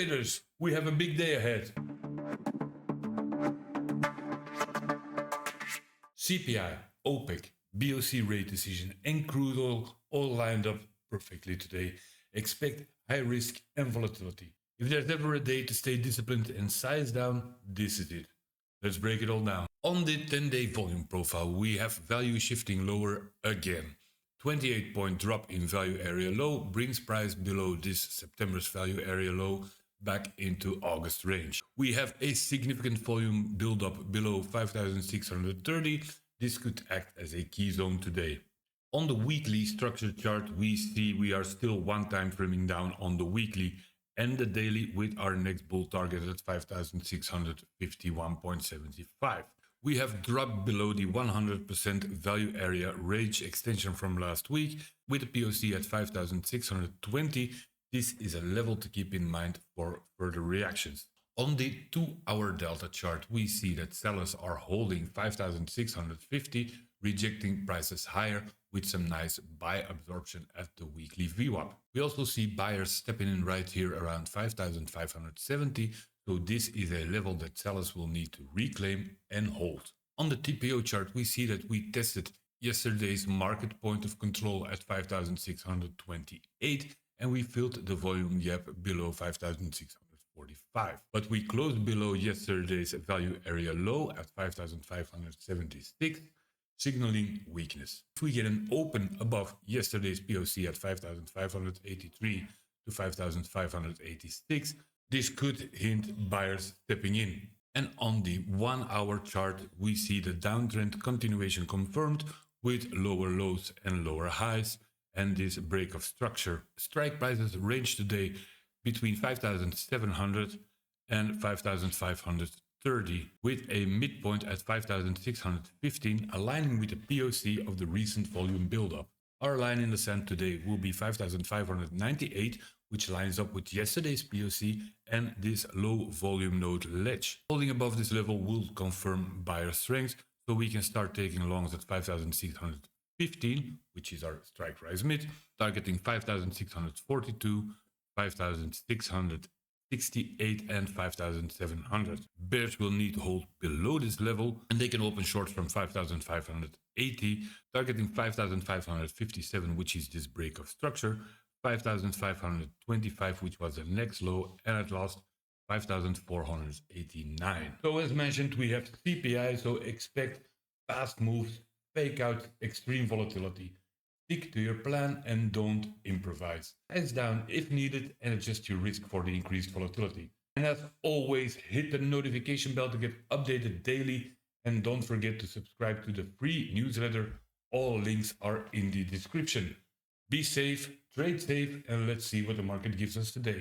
traders, we have a big day ahead. CPI, OPEC, BOC rate decision and crude oil all lined up perfectly today. Expect high risk and volatility. If there's ever a day to stay disciplined and size down, this is it. Let's break it all down. On the 10-day volume profile, we have value shifting lower again. 28-point drop in value area low brings price below this September's value area low back into August range. We have a significant volume buildup below 5,630. This could act as a key zone today. On the weekly structure chart, we see we are still one time trimming down on the weekly and the daily with our next bull target at 5,651.75. We have dropped below the 100% value area range extension from last week with a POC at 5,620. This is a level to keep in mind for further reactions. On the 2-hour delta chart, we see that sellers are holding 5,650, rejecting prices higher with some nice buy absorption at the weekly VWAP. We also see buyers stepping in right here around 5,570, so this is a level that sellers will need to reclaim and hold. On the TPO chart, we see that we tested yesterday's market point of control at 5,628 and we filled the volume gap below 5,645. But we closed below yesterday's value area low at 5,576, signaling weakness. If we get an open above yesterday's POC at 5,583 to 5,586, this could hint buyers stepping in. And on the 1-hour chart, we see the downtrend continuation confirmed with lower lows and lower highs and this break of structure. Strike prices range today between 5,700 and 5,530 with a midpoint at 5,615 aligning with the POC of the recent volume buildup. Our line in the sand today will be 5,598, which lines up with yesterday's POC and this low volume node ledge. Holding above this level will confirm buyer strength, so we can start taking longs at 5,615, which is our strike price mid, targeting 5,642, 5,668 and 5,700. Bears will need to hold below this level and they can open short from 5,580, targeting 5,557, which is this break of structure, 5,525, which was the next low, and at last 5,489. So as mentioned, we have CPI, so expect fast moves, fake out extreme volatility. Stick to your plan and don't improvise. Heads down if needed and adjust your risk for the increased volatility. And as always, hit the notification bell to get updated daily and don't forget to subscribe to the free newsletter. All links are in the description. Be safe, trade safe, and let's see what the market gives us today.